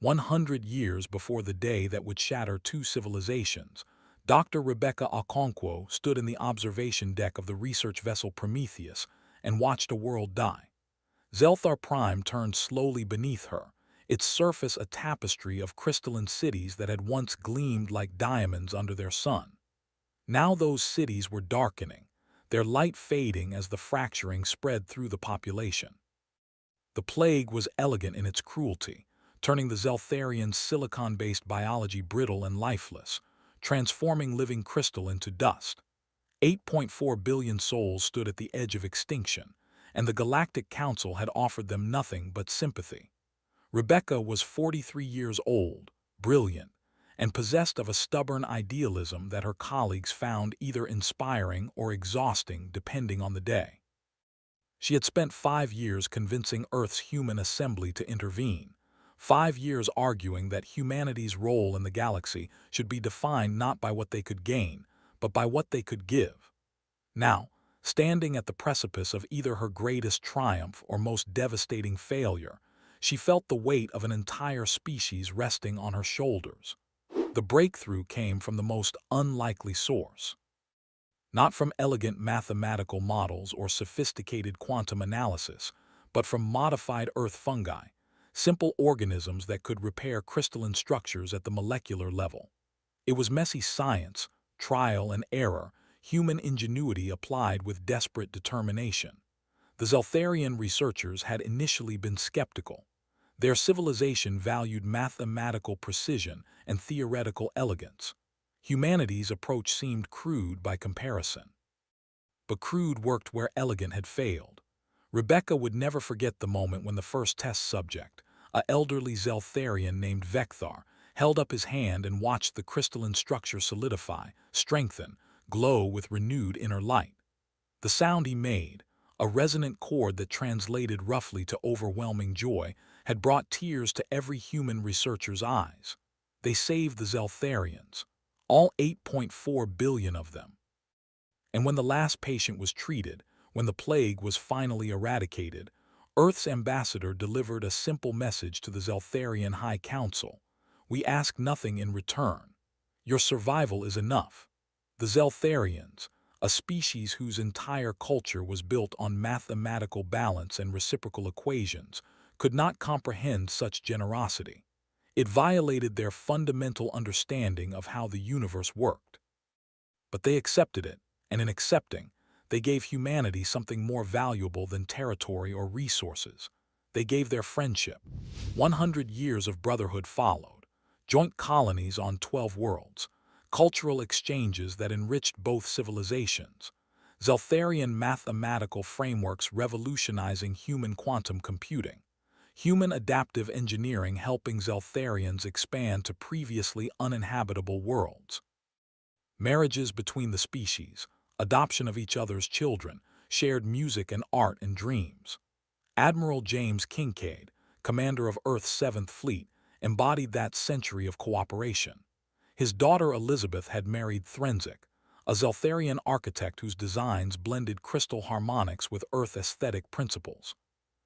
100 years before the day that would shatter two civilizations, Dr. Rebecca Okonkwo stood in the observation deck of the research vessel Prometheus and watched a world die. Zelthar Prime turned slowly beneath her, its surface a tapestry of crystalline cities that had once gleamed like diamonds under their sun. Now those cities were darkening, their light fading as the fracturing spread through the population. The plague was elegant in its cruelty, turning the Zeltharians' silicon-based biology brittle and lifeless, transforming living crystal into dust. 8.4 billion souls stood at the edge of extinction, and the Galactic Council had offered them nothing but sympathy. Rebecca was 43 years old, brilliant, and possessed of a stubborn idealism that her colleagues found either inspiring or exhausting depending on the day. She had spent 5 years convincing Earth's human assembly to intervene, 5 years arguing that humanity's role in the galaxy should be defined not by what they could gain, but by what they could give. Now, standing at the precipice of either her greatest triumph or most devastating failure, she felt the weight of an entire species resting on her shoulders. The breakthrough came from the most unlikely source. Not from elegant mathematical models or sophisticated quantum analysis, but from modified Earth fungi, simple organisms that could repair crystalline structures at the molecular level. It was messy science, trial and error, human ingenuity applied with desperate determination. The Zeltharian researchers had initially been skeptical. Their civilization valued mathematical precision and theoretical elegance. Humanity's approach seemed crude by comparison. But crude worked where elegant had failed. Rebecca would never forget the moment when the first test subject, an elderly Zeltharian named Vecthar, held up his hand and watched the crystalline structure solidify, strengthen, glow with renewed inner light. The sound he made, a resonant chord that translated roughly to overwhelming joy, had brought tears to every human researcher's eyes. They saved the Zeltharians, all 8.4 billion of them. And when the last patient was treated, when the plague was finally eradicated, Earth's ambassador delivered a simple message to the Zeltharian High Council. We ask nothing in return. Your survival is enough. The Zeltharians, a species whose entire culture was built on mathematical balance and reciprocal equations, could not comprehend such generosity. It violated their fundamental understanding of how the universe worked. But they accepted it, and in accepting, they gave humanity something more valuable than territory or resources. They gave their friendship. 100 years of brotherhood followed, joint colonies on 12 worlds, cultural exchanges that enriched both civilizations, Zeltharian mathematical frameworks revolutionizing human quantum computing, human adaptive engineering helping Zeltharians expand to previously uninhabitable worlds. Marriages between the species, adoption of each other's children, shared music and art and dreams. Admiral James Kincaid, commander of Earth's 7th Fleet, embodied that century of cooperation. His daughter Elizabeth had married Threnzik, a Zeltharian architect whose designs blended crystal harmonics with Earth aesthetic principles.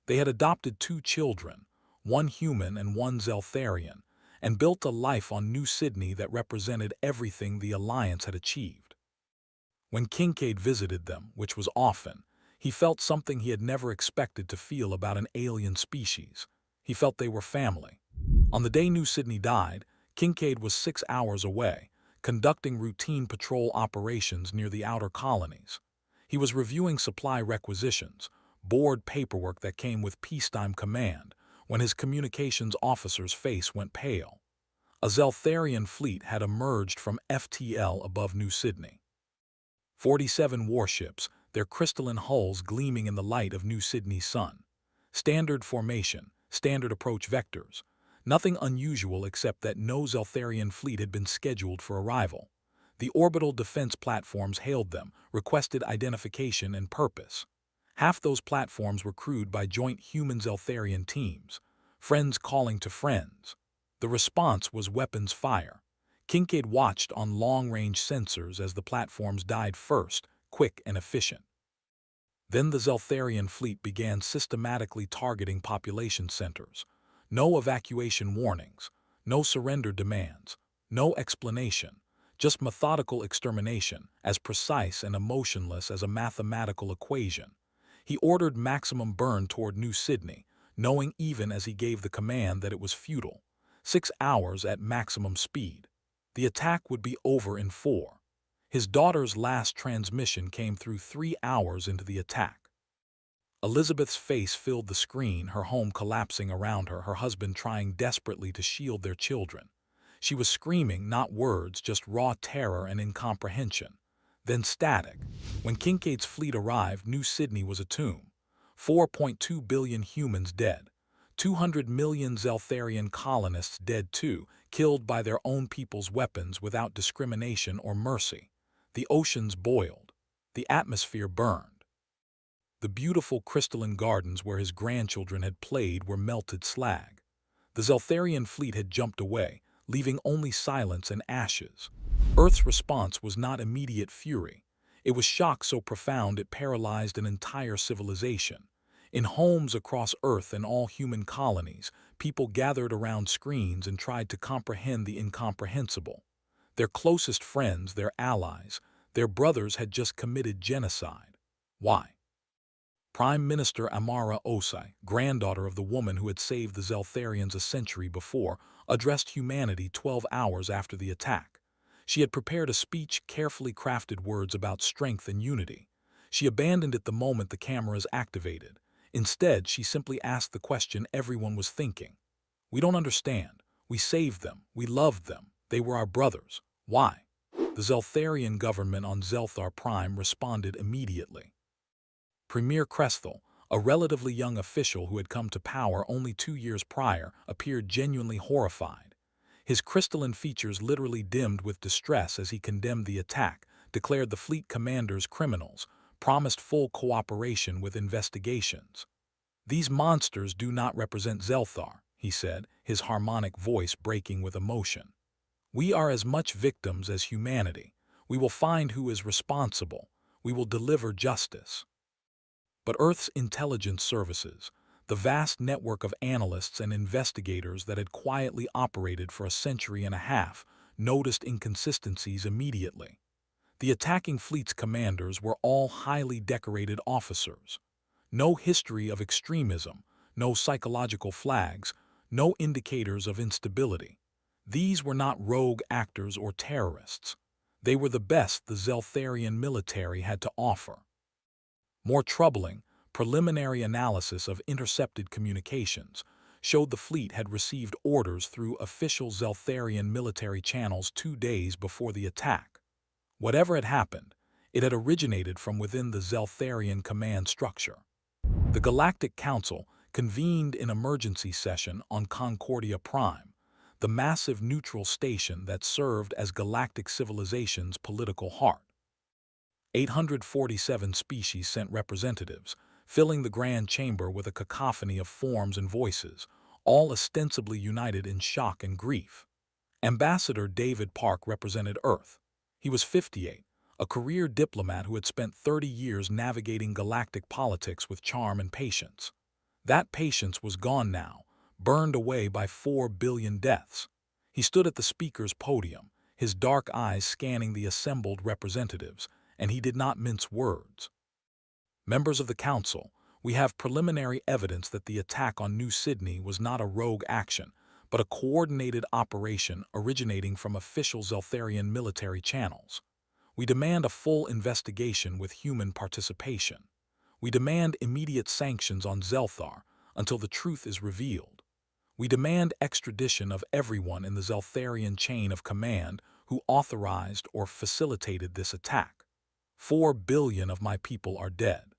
They had adopted 2 children, one human and one Zeltharian, and built a life on New Sydney that represented everything the Alliance had achieved. When Kincaid visited them, which was often, he felt something he had never expected to feel about an alien species. He felt they were family. On the day New Sydney died, Kincaid was 6 hours away, conducting routine patrol operations near the outer colonies. He was reviewing supply requisitions, board paperwork that came with peacetime command, when his communications officer's face went pale. A Zeltharian fleet had emerged from FTL above New Sydney. 47 warships, their crystalline hulls gleaming in the light of New Sydney's sun. Standard formation, standard approach vectors. Nothing unusual except that no Zeltharian fleet had been scheduled for arrival. The orbital defense platforms hailed them, requested identification and purpose. Half those platforms were crewed by joint human-Zeltharian teams, friends calling to friends. The response was weapons fire. Kincaid watched on long-range sensors as the platforms died first, quick and efficient. Then the Zeltharian fleet began systematically targeting population centers. No evacuation warnings, no surrender demands, no explanation, just methodical extermination, as precise and emotionless as a mathematical equation. He ordered maximum burn toward New Sydney, knowing even as he gave the command that it was futile. 6 hours at maximum speed. The attack would be over in 4. His daughter's last transmission came through 3 hours into the attack. Elizabeth's face filled the screen, her home collapsing around her, her husband trying desperately to shield their children. She was screaming, not words, just raw terror and incomprehension. Then static. When Kincaid's fleet arrived, New Sydney was a tomb. 4.2 billion humans dead. 200 million Zeltharian colonists dead too, killed by their own people's weapons without discrimination or mercy. The oceans boiled. The atmosphere burned. The beautiful crystalline gardens where his grandchildren had played were melted slag. The Zeltharian fleet had jumped away, leaving only silence and ashes. Earth's response was not immediate fury. It was shock so profound it paralyzed an entire civilization. In homes across Earth and all human colonies, people gathered around screens and tried to comprehend the incomprehensible. Their closest friends, their allies, their brothers had just committed genocide. Why? Prime Minister Amara Osai, granddaughter of the woman who had saved the Zeltharians a century before, addressed humanity 12 hours after the attack. She had prepared a speech, carefully crafted words about strength and unity. She abandoned it the moment the cameras activated. Instead, she simply asked the question everyone was thinking. We don't understand. We saved them. We loved them. They were our brothers. Why? The Zeltharian government on Zelthar Prime responded immediately. Premier Cresthal, a relatively young official who had come to power only 2 years prior, appeared genuinely horrified. His crystalline features literally dimmed with distress as he condemned the attack, declared the fleet commanders criminals, promised full cooperation with investigations. "These monsters do not represent Zelthar," he said, his harmonic voice breaking with emotion. "We are as much victims as humanity. We will find who is responsible. We will deliver justice." But Earth's intelligence services, the vast network of analysts and investigators that had quietly operated for a century and a half, noticed inconsistencies immediately. The attacking fleet's commanders were all highly decorated officers. No history of extremism, no psychological flags, no indicators of instability. These were not rogue actors or terrorists. They were the best the Zeltharian military had to offer. More troubling, preliminary analysis of intercepted communications showed the fleet had received orders through official Zeltharian military channels 2 days before the attack. Whatever had happened, it had originated from within the Zeltharian command structure. The Galactic Council convened in emergency session on Concordia Prime, the massive neutral station that served as galactic civilization's political heart. 847 species sent representatives, filling the grand chamber with a cacophony of forms and voices, all ostensibly united in shock and grief. Ambassador David Park represented Earth. He was 58, a career diplomat who had spent 30 years navigating galactic politics with charm and patience. That patience was gone now, burned away by 4 billion deaths. He stood at the speaker's podium, his dark eyes scanning the assembled representatives, and he did not mince words. "Members of the Council, we have preliminary evidence that the attack on New Sydney was not a rogue action, but a coordinated operation originating from official Zeltharian military channels. We demand a full investigation with human participation. We demand immediate sanctions on Zelthar until the truth is revealed. We demand extradition of everyone in the Zeltharian chain of command who authorized or facilitated this attack. 4 billion of my people are dead.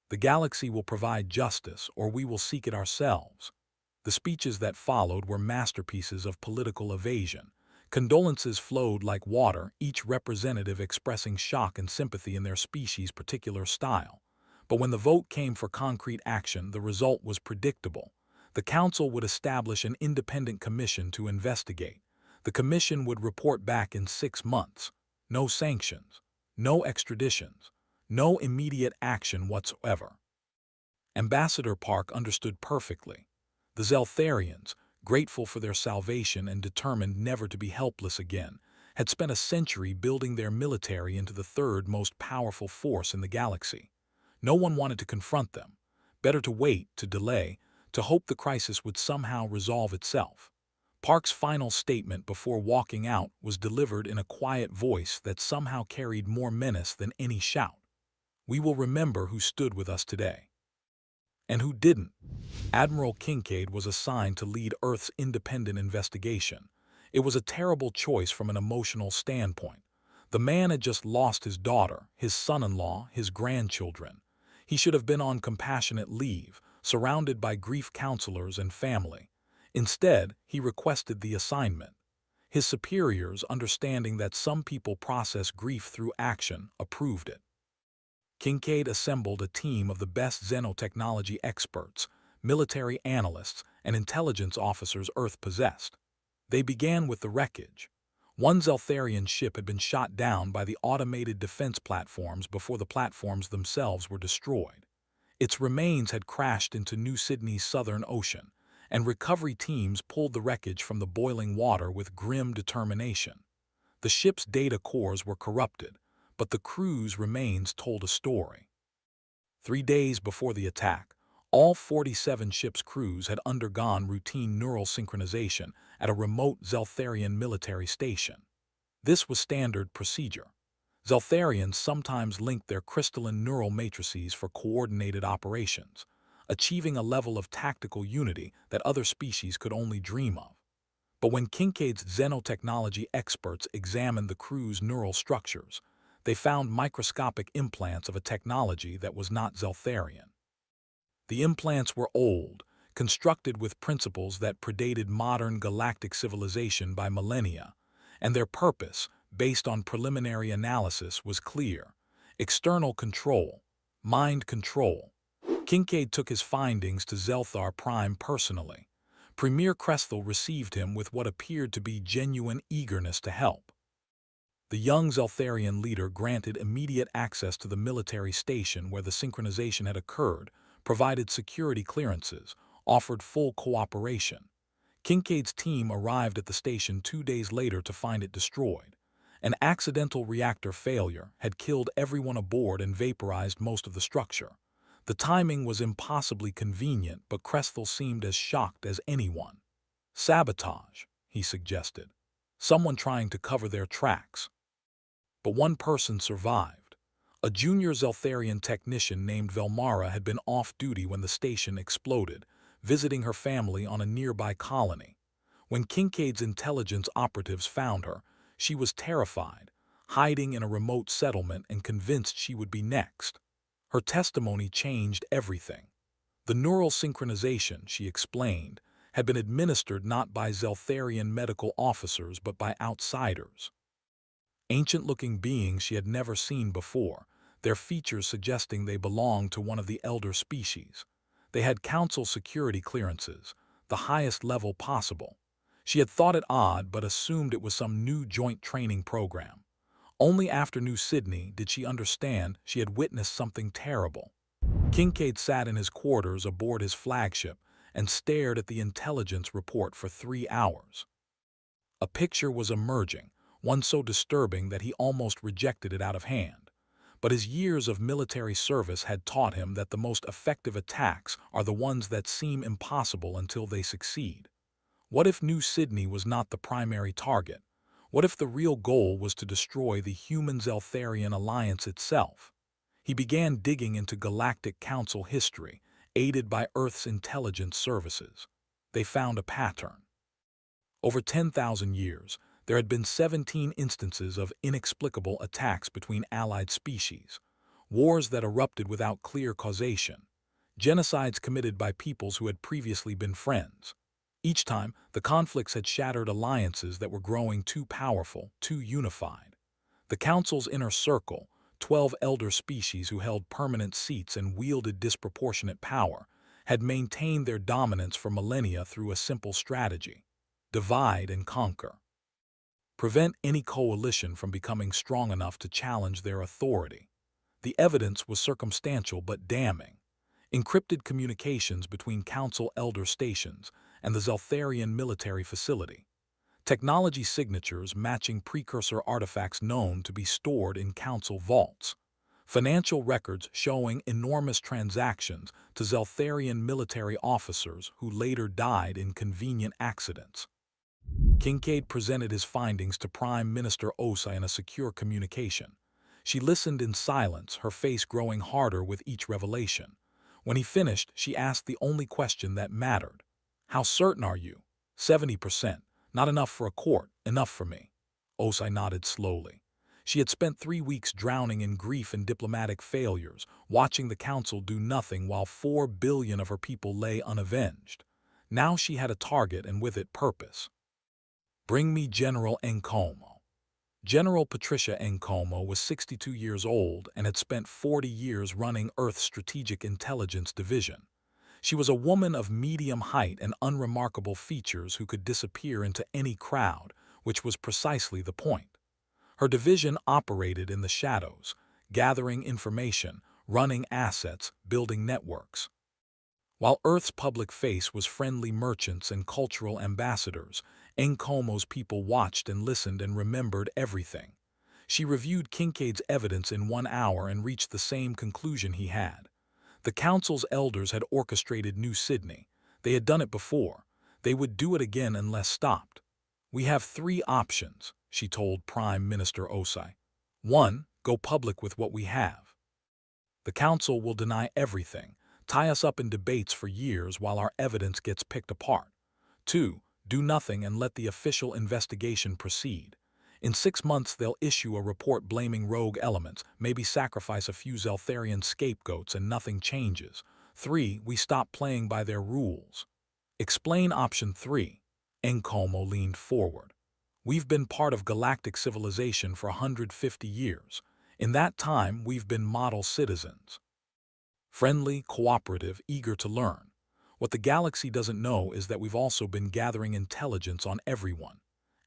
The galaxy will provide justice, or we will seek it ourselves." The speeches that followed were masterpieces of political evasion. Condolences flowed like water, each representative expressing shock and sympathy in their species' particular style. But when the vote came for concrete action, the result was predictable. The Council would establish an independent commission to investigate. The commission would report back in 6 months. No sanctions. No extraditions, no immediate action whatsoever. Ambassador Park understood perfectly. The Zeltharians, grateful for their salvation and determined never to be helpless again, had spent a century building their military into the third most powerful force in the galaxy. No one wanted to confront them. Better to wait, to delay, to hope the crisis would somehow resolve itself. Park's final statement before walking out was delivered in a quiet voice that somehow carried more menace than any shout. "We will remember who stood with us today." And who didn't? Admiral Kincaid was assigned to lead Earth's independent investigation. It was a terrible choice from an emotional standpoint. The man had just lost his daughter, his son-in-law, his grandchildren. He should have been on compassionate leave, surrounded by grief counselors and family. Instead, he requested the assignment. His superiors, understanding that some people process grief through action, approved it. Kincaid assembled a team of the best xenotechnology experts, military analysts, and intelligence officers Earth possessed. They began with the wreckage. One Zeltharian ship had been shot down by the automated defense platforms before the platforms themselves were destroyed. Its remains had crashed into New Sydney's Southern Ocean, and recovery teams pulled the wreckage from the boiling water with grim determination. The ship's data cores were corrupted, but the crew's remains told a story. 3 days before the attack, all 47 ships' crews had undergone routine neural synchronization at a remote Zeltharian military station. This was standard procedure. Zeltharians sometimes linked their crystalline neural matrices for coordinated operations, achieving a level of tactical unity that other species could only dream of. But when Kincaid's xenotechnology experts examined the crew's neural structures, they found microscopic implants of a technology that was not Zeltharian. The implants were old, constructed with principles that predated modern galactic civilization by millennia, and their purpose, based on preliminary analysis, was clear: external control, mind control. Kincaid took his findings to Zelthar Prime personally. Premier Cresthal received him with what appeared to be genuine eagerness to help. The young Zeltharian leader granted immediate access to the military station where the synchronization had occurred, provided security clearances, offered full cooperation. Kincaid's team arrived at the station 2 days later to find it destroyed. An accidental reactor failure had killed everyone aboard and vaporized most of the structure. The timing was impossibly convenient, but Cresthal seemed as shocked as anyone. "Sabotage," he suggested. "Someone trying to cover their tracks." But one person survived. A junior Zeltharian technician named Velmara had been off duty when the station exploded, visiting her family on a nearby colony. When Kincaid's intelligence operatives found her, she was terrified, hiding in a remote settlement and convinced she would be next. Her testimony changed everything. The neural synchronization, she explained, had been administered not by Zeltharian medical officers but by outsiders. Ancient-looking beings she had never seen before, their features suggesting they belonged to one of the elder species. They had council security clearances, the highest level possible. She had thought it odd but assumed it was some new joint training program. Only after New Sydney did she understand she had witnessed something terrible. Kincaid sat in his quarters aboard his flagship and stared at the intelligence report for 3 hours. A picture was emerging, one so disturbing that he almost rejected it out of hand. But his years of military service had taught him that the most effective attacks are the ones that seem impossible until they succeed. What if New Sydney was not the primary target? What if the real goal was to destroy the human-Zeltharian alliance itself? He began digging into Galactic Council history, aided by Earth's intelligence services. They found a pattern. Over 10,000 years, there had been 17 instances of inexplicable attacks between allied species, wars that erupted without clear causation, genocides committed by peoples who had previously been friends. Each time, the conflicts had shattered alliances that were growing too powerful, too unified. The Council's inner circle, 12 elder species who held permanent seats and wielded disproportionate power, had maintained their dominance for millennia through a simple strategy: divide and conquer. Prevent any coalition from becoming strong enough to challenge their authority. The evidence was circumstantial but damning. encrypted communications between Council Elder stations and the Zeltharian military facility, technology signatures matching precursor artifacts known to be stored in Council vaults, financial records showing enormous transactions to Zeltharian military officers who later died in convenient accidents. Kincaid presented his findings to Prime Minister Osai in a secure communication. She listened in silence, her face growing harder with each revelation. When he finished, she asked the only question that mattered. "How certain are you?" 70%. Not enough for a court, enough for me. Osai nodded slowly. She had spent 3 weeks drowning in grief and diplomatic failures, watching the council do nothing while 4 billion of her people lay unavenged. Now she had a target and with it purpose. "Bring me General Nkomo." General Patricia Nkomo was 62 years old and had spent 40 years running Earth's Strategic Intelligence Division. She was a woman of medium height and unremarkable features who could disappear into any crowd, which was precisely the point. Her division operated in the shadows, gathering information, running assets, building networks. While Earth's public face was friendly merchants and cultural ambassadors, Nkomo's people watched and listened and remembered everything. She reviewed Kincaid's evidence in 1 hour and reached the same conclusion he had. The council's elders had orchestrated New Sydney. They had done it before. They would do it again unless stopped. "We have 3 options," she told Prime Minister Osai. 1. Go public with what we have. The council will deny everything, tie us up in debates for years while our evidence gets picked apart. 2. Do nothing and let the official investigation proceed. In 6 months they'll issue a report blaming rogue elements, maybe sacrifice a few Zeltharian scapegoats and nothing changes. 3. We stop playing by their rules. Explain option 3. Nkomo leaned forward. "We've been part of galactic civilization for 150 years. In that time, we've been model citizens. Friendly, cooperative, eager to learn. What the galaxy doesn't know is that we've also been gathering intelligence on everyone.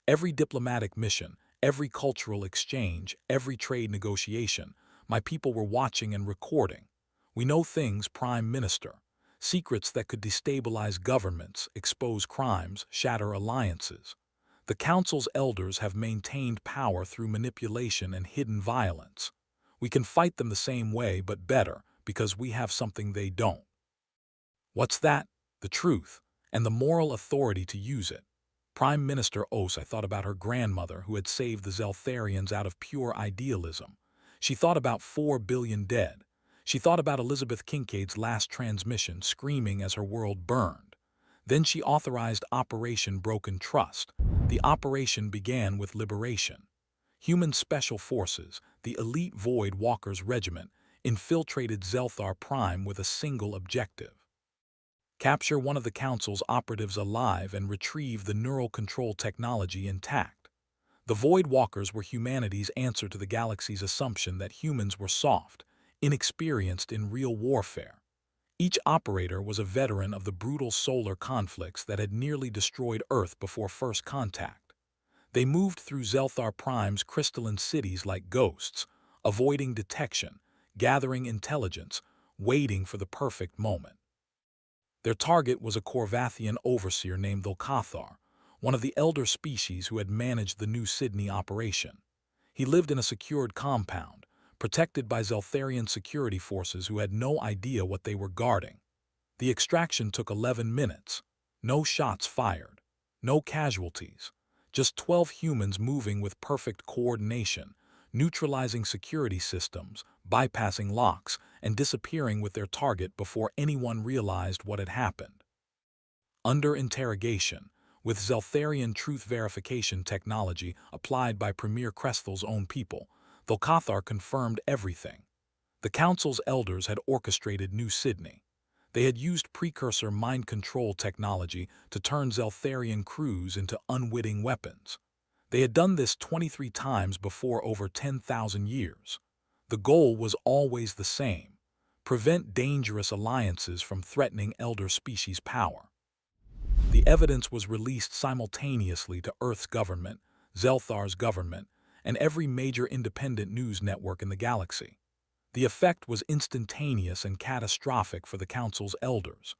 Every diplomatic mission, every cultural exchange, every trade negotiation, my people were watching and recording. We know things, Prime Minister. Secrets that could destabilize governments, expose crimes, shatter alliances. The Council's elders have maintained power through manipulation and hidden violence. We can fight them the same way, but better, because we have something they don't. What's that? The truth, and the moral authority to use it." Prime Minister Osai thought about her grandmother who had saved the Zeltharians out of pure idealism. She thought about 4 billion dead. She thought about Elizabeth Kincaid's last transmission screaming as her world burned. Then she authorized Operation Broken Trust. The operation began with liberation. Human Special Forces, the elite Void Walkers Regiment, infiltrated Zelthar Prime with a single objective: capture one of the Council's operatives alive and retrieve the neural control technology intact. The Void Walkers were humanity's answer to the galaxy's assumption that humans were soft, inexperienced in real warfare. Each operator was a veteran of the brutal solar conflicts that had nearly destroyed Earth before first contact. They moved through Zelthar Prime's crystalline cities like ghosts, avoiding detection, gathering intelligence, waiting for the perfect moment. Their target was a Corvathian overseer named Volcathar, one of the elder species who had managed the New Sydney operation. He lived in a secured compound, protected by Zeltharian security forces who had no idea what they were guarding. The extraction took 11 minutes. No shots fired. No casualties. Just 12 humans moving with perfect coordination, neutralizing security systems, bypassing locks, and disappearing with their target before anyone realized what had happened. Under interrogation, with Zeltharian truth verification technology applied by Premier Crestal's own people, Volcathar confirmed everything. The Council's elders had orchestrated New Sydney. They had used precursor mind control technology to turn Zeltharian crews into unwitting weapons. They had done this 23 times before over 10,000 years. The goal was always the same: prevent dangerous alliances from threatening elder species power. The evidence was released simultaneously to Earth's government, Zelthar's government, and every major independent news network in the galaxy. The effect was instantaneous and catastrophic for the Council's elders.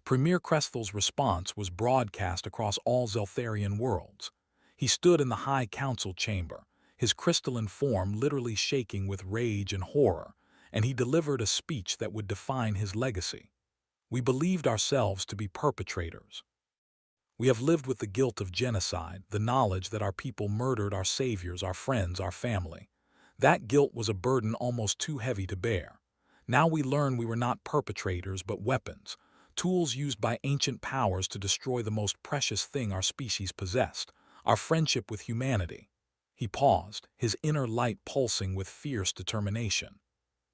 Premier Cresthal's response was broadcast across all Zeltharian worlds. He stood in the High Council chamber, his crystalline form literally shaking with rage and horror, and he delivered a speech that would define his legacy. We believed ourselves to be perpetrators. We have lived with the guilt of genocide, the knowledge that our people murdered our saviors, our friends, our family. That guilt was a burden almost too heavy to bear. Now we learn we were not perpetrators but weapons, tools used by ancient powers to destroy the most precious thing our species possessed, our friendship with humanity. He paused, his inner light pulsing with fierce determination.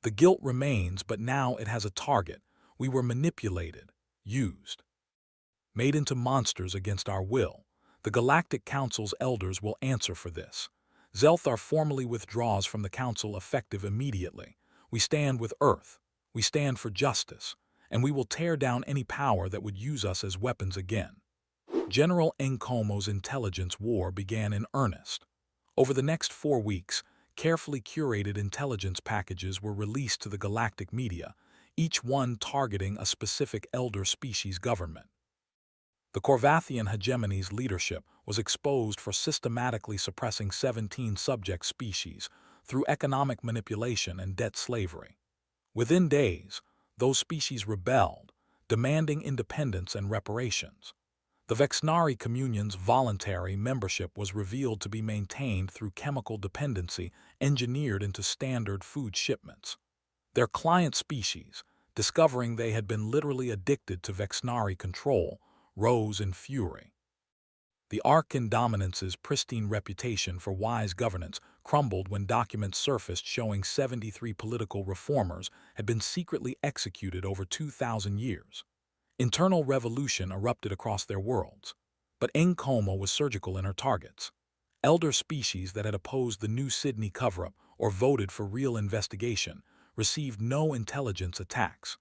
The guilt remains, but now it has a target. We were manipulated, used, made into monsters against our will. The Galactic Council's elders will answer for this. Zelthar formally withdraws from the Council effective immediately. We stand with Earth. We stand for justice. And we will tear down any power that would use us as weapons again. General Nkomo's intelligence war began in earnest. Over the next 4 weeks, carefully curated intelligence packages were released to the galactic media, each one targeting a specific elder species government. The Corvathian hegemony's leadership was exposed for systematically suppressing 17 subject species through economic manipulation and debt slavery. Within days, those species rebelled, demanding independence and reparations. The Vexnari Communion's voluntary membership was revealed to be maintained through chemical dependency engineered into standard food shipments. Their client species, discovering they had been literally addicted to Vexnari control, rose in fury. The Arkan Dominance's pristine reputation for wise governance crumbled when documents surfaced showing 73 political reformers had been secretly executed over 2,000 years. Internal revolution erupted across their worlds, but Nkomo was surgical in her targets. Elder species that had opposed the New Sydney cover-up or voted for real investigation received no intelligence attacks.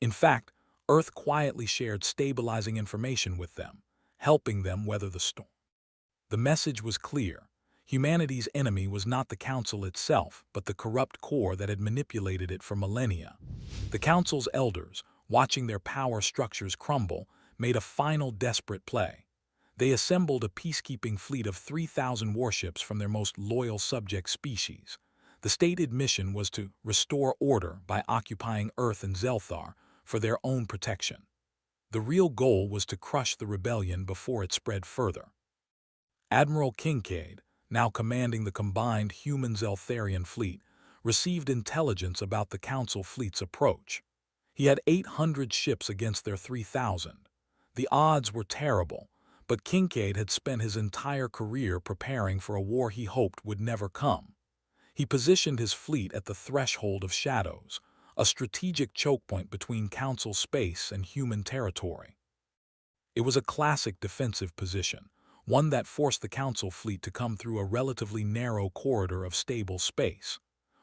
In fact, Earth quietly shared stabilizing information with them, helping them weather the storm. The message was clear. Humanity's enemy was not the Council itself, but the corrupt core that had manipulated it for millennia. The Council's elders, watching their power structures crumble, made a final desperate play. They assembled a peacekeeping fleet of 3,000 warships from their most loyal subject species. The stated mission was to restore order by occupying Earth and Zelthar for their own protection. The real goal was to crush the rebellion before it spread further. Admiral Kincaid, now commanding the combined human-Zeltharian fleet, received intelligence about the Council fleet's approach. He had 800 ships against their 3,000. The odds were terrible, but Kincaid had spent his entire career preparing for a war he hoped would never come. He positioned his fleet at the threshold of shadows, a strategic chokepoint between Council space and human territory. It was a classic defensive position, one that forced the Council fleet to come through a relatively narrow corridor of stable space.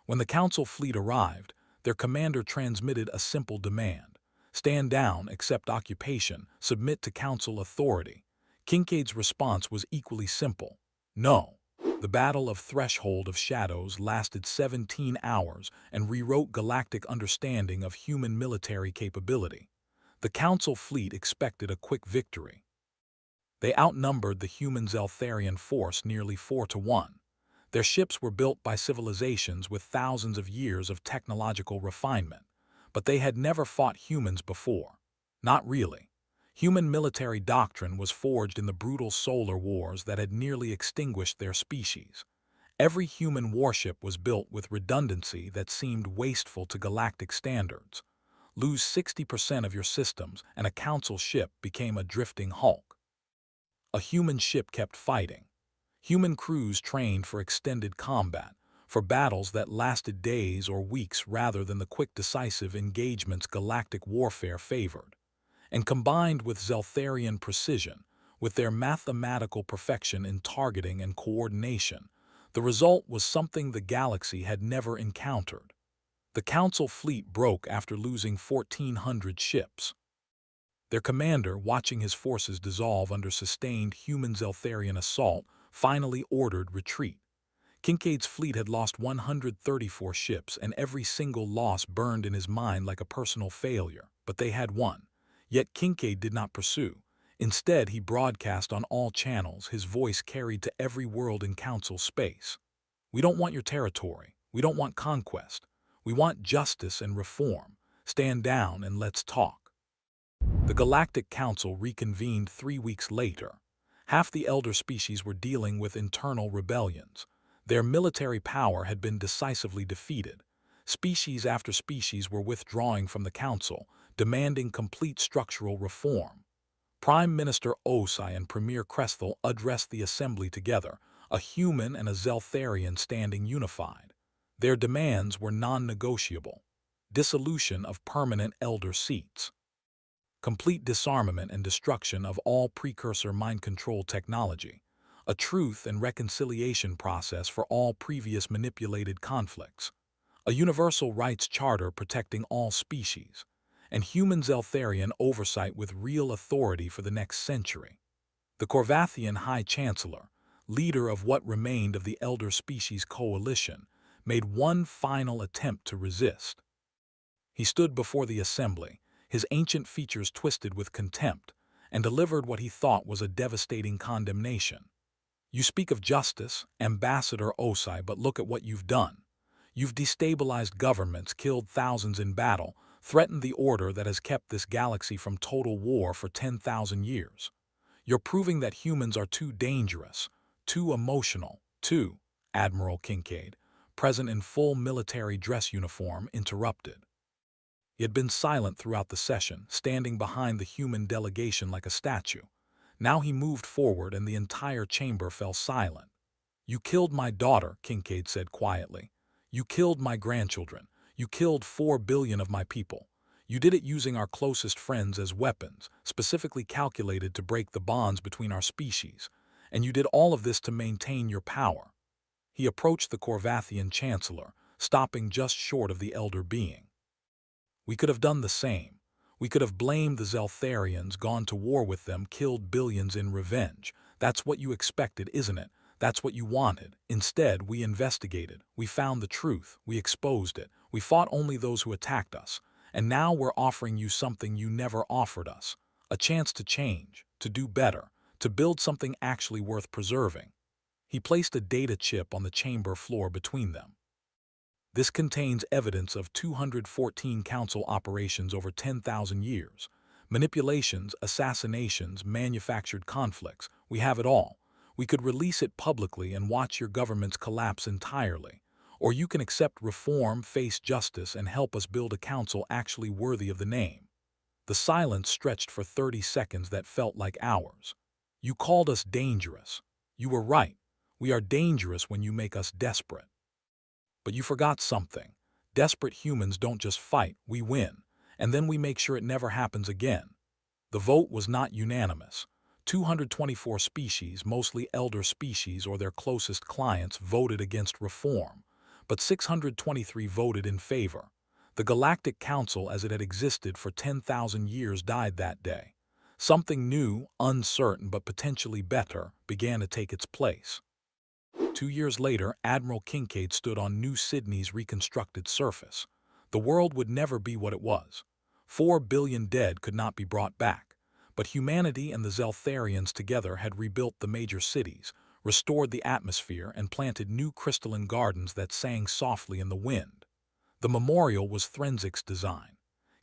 When the Council fleet arrived, their commander transmitted a simple demand: stand down, accept occupation, submit to Council authority. Kincaid's response was equally simple: no. The Battle of Threshold of Shadows lasted 17 hours and rewrote galactic understanding of human military capability. The Council fleet expected a quick victory. They outnumbered the human Zeltharian force nearly 4-1. Their ships were built by civilizations with thousands of years of technological refinement, but they had never fought humans before. Not really. Human military doctrine was forged in the brutal solar wars that had nearly extinguished their species. Every human warship was built with redundancy that seemed wasteful to galactic standards. Lose 60% of your systems and a Council ship became a drifting hulk. A human ship kept fighting. Human crews trained for extended combat, for battles that lasted days or weeks rather than the quick decisive engagements galactic warfare favored. And combined with Zeltharian precision, with their mathematical perfection in targeting and coordination, the result was something the galaxy had never encountered. The Council fleet broke after losing 1,400 ships. Their commander, watching his forces dissolve under sustained human Zeltharian assault, finally ordered retreat. Kincaid's fleet had lost 134 ships, and every single loss burned in his mind like a personal failure. But they had won. Yet Kincaid did not pursue. Instead, he broadcast on all channels, his voice carried to every world in council space. We don't want your territory. We don't want conquest. We want justice and reform. Stand down and let's talk. The Galactic Council reconvened 3 weeks later. Half the elder species were dealing with internal rebellions. Their military power had been decisively defeated. Species after species were withdrawing from the council, demanding complete structural reform. Prime Minister Osai and Premier Cresthel addressed the assembly together, a human and a Zeltharian standing unified. Their demands were non-negotiable: dissolution of permanent elder seats, complete disarmament and destruction of all precursor mind control technology, a truth and reconciliation process for all previous manipulated conflicts, a universal rights charter protecting all species, and human Zeltharian oversight with real authority for the next century. The Corvathian High Chancellor, leader of what remained of the Elder Species Coalition, made one final attempt to resist. He stood before the assembly, his ancient features twisted with contempt, and delivered what he thought was a devastating condemnation. You speak of justice, Ambassador Osai, but look at what you've done. You've destabilized governments, killed thousands in battle, threatened the order that has kept this galaxy from total war for 10,000 years. You're proving that humans are too dangerous, too emotional, too— Admiral Kincaid, present in full military dress uniform, interrupted. He had been silent throughout the session, standing behind the human delegation like a statue. Now he moved forward and the entire chamber fell silent. You killed my daughter, Kincaid said quietly. You killed my grandchildren. You killed 4 billion of my people. You did it using our closest friends as weapons, specifically calculated to break the bonds between our species. And you did all of this to maintain your power. He approached the Corvathian Chancellor, stopping just short of the elder being. We could have done the same. We could have blamed the Zeltharians, gone to war with them, killed billions in revenge. That's what you expected, isn't it? That's what you wanted. Instead, we investigated. We found the truth. We exposed it. We fought only those who attacked us. And now we're offering you something you never offered us. A chance to change, to do better, to build something actually worth preserving. He placed a data chip on the chamber floor between them. This contains evidence of 214 council operations over 10,000 years. Manipulations, assassinations, manufactured conflicts. We have it all. We could release it publicly and watch your governments collapse entirely. Or you can accept reform, face justice, and help us build a council actually worthy of the name. The silence stretched for 30 seconds that felt like hours. You called us dangerous. You were right. We are dangerous when you make us desperate. But you forgot something. Desperate humans don't just fight, we win. And then we make sure it never happens again. The vote was not unanimous. 224 species, mostly elder species or their closest clients, voted against reform. But 623 voted in favor. The Galactic Council as it had existed for 10,000 years died that day. Something new, uncertain but potentially better, began to take its place. 2 years later, Admiral Kincaid stood on New Sydney's reconstructed surface. The world would never be what it was. 4 billion dead could not be brought back. But humanity and the Zeltharians together had rebuilt the major cities, restored the atmosphere, and planted new crystalline gardens that sang softly in the wind. The memorial was Threnzic's design.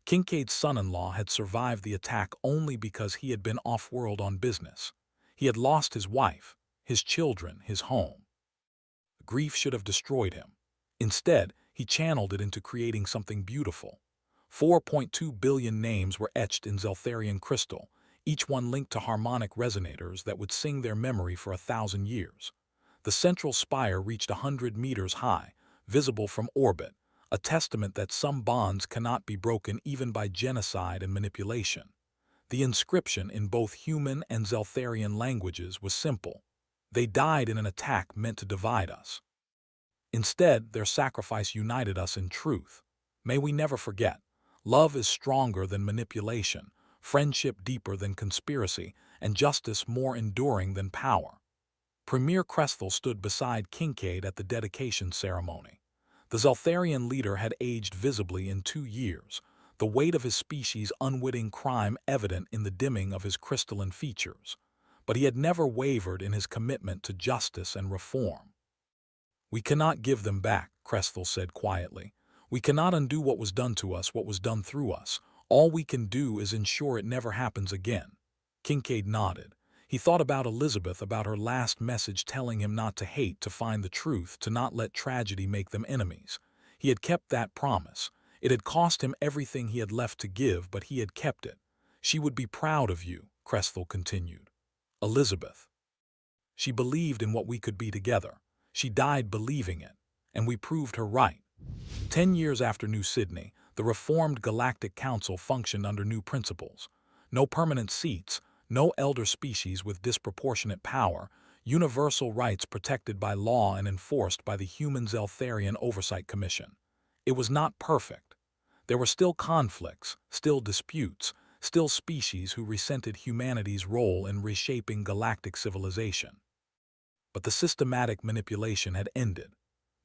Kincaid's son-in-law had survived the attack only because he had been off-world on business. He had lost his wife, his children, his home. Grief should have destroyed him. Instead, he channeled it into creating something beautiful. 4.2 billion names were etched in Zeltharian crystal, each one linked to harmonic resonators that would sing their memory for 1,000 years. The central spire reached 100 meters high, visible from orbit, a testament that some bonds cannot be broken even by genocide and manipulation. The inscription in both human and Zeltharian languages was simple. They died in an attack meant to divide us. Instead, their sacrifice united us in truth. May we never forget. Love is stronger than manipulation, friendship deeper than conspiracy, and justice more enduring than power. Premier Cresthel stood beside Kincaid at the dedication ceremony. The Zeltharian leader had aged visibly in 2 years, the weight of his species' unwitting crime evident in the dimming of his crystalline features. But he had never wavered in his commitment to justice and reform. "We cannot give them back," Cresthel said quietly. "We cannot undo what was done to us, what was done through us. All we can do is ensure it never happens again." Kincaid nodded. He thought about Elizabeth, about her last message telling him not to hate, to find the truth, to not let tragedy make them enemies. He had kept that promise. It had cost him everything he had left to give, but he had kept it. "She would be proud of you," Cresthel continued. "Elizabeth. She believed in what we could be together. She died believing it, and we proved her right." 10 years after New Sydney, the reformed Galactic Council functioned under new principles. No permanent seats, no elder species with disproportionate power, universal rights protected by law and enforced by the Human Zeltharian Oversight Commission. It was not perfect. There were still conflicts, still disputes, still species who resented humanity's role in reshaping galactic civilization. But the systematic manipulation had ended.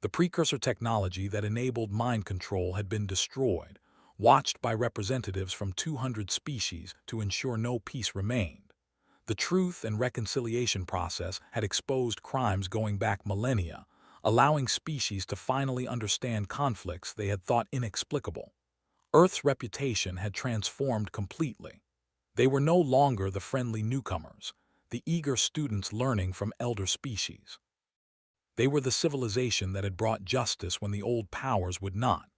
The precursor technology that enabled mind control had been destroyed, watched by representatives from 200 species to ensure no peace remained. The truth and reconciliation process had exposed crimes going back millennia, allowing species to finally understand conflicts they had thought inexplicable. Earth's reputation had transformed completely. They were no longer the friendly newcomers, the eager students learning from elder species. They were the civilization that had brought justice when the old powers would not.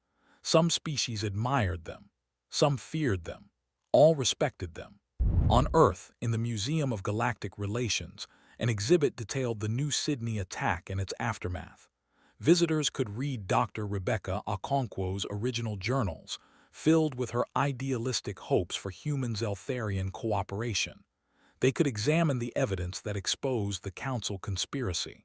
Some species admired them. Some feared them. All respected them. On Earth, in the Museum of Galactic Relations, an exhibit detailed the New Sydney attack and its aftermath. Visitors could read Dr. Rebecca Okonkwo's original journals, filled with her idealistic hopes for human Zeltharian cooperation. They could examine the evidence that exposed the Council conspiracy.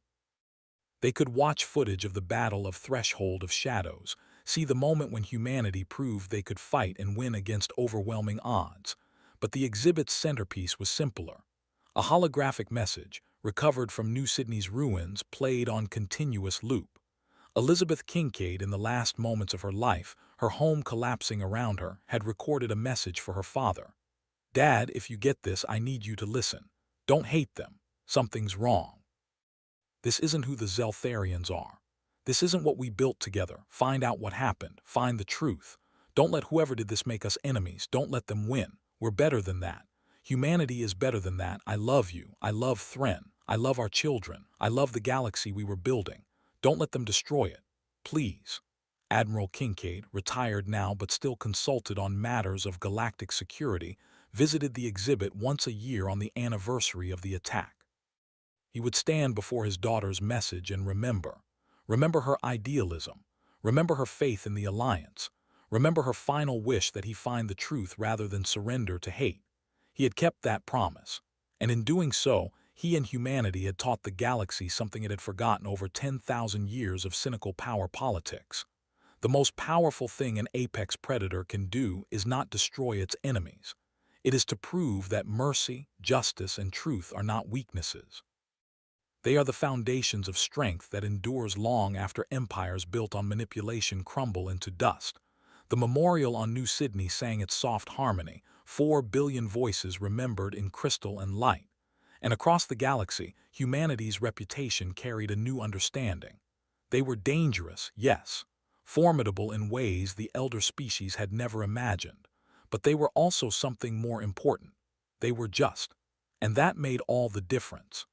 They could watch footage of the Battle of Threshold of Shadows, see the moment when humanity proved they could fight and win against overwhelming odds. But the exhibit's centerpiece was simpler. A holographic message, recovered from New Sydney's ruins, played on continuous loop. Elizabeth Kincaid, in the last moments of her life, her home collapsing around her, had recorded a message for her father. "Dad, if you get this, I need you to listen. Don't hate them. Something's wrong. This isn't who the Zeltharians are. This isn't what we built together. Find out what happened. Find the truth. Don't let whoever did this make us enemies. Don't let them win. We're better than that. Humanity is better than that. I love you. I love Thren. I love our children. I love the galaxy we were building. Don't let them destroy it. Please." Admiral Kincaid, retired now but still consulted on matters of galactic security, visited the exhibit once a year on the anniversary of the attack. He would stand before his daughter's message and remember her idealism, remember her faith in the Alliance, remember her final wish that he find the truth rather than surrender to hate. He had kept that promise, and in doing so, he and humanity had taught the galaxy something it had forgotten over 10,000 years of cynical power politics. The most powerful thing an apex predator can do is not destroy its enemies. It is to prove that mercy, justice, and truth are not weaknesses. They are the foundations of strength that endures long after empires built on manipulation crumble into dust. The memorial on New Sydney sang its soft harmony, 4 billion voices remembered in crystal and light. And across the galaxy, humanity's reputation carried a new understanding. They were dangerous, yes, formidable in ways the elder species had never imagined, but they were also something more important. They were just, and that made all the difference.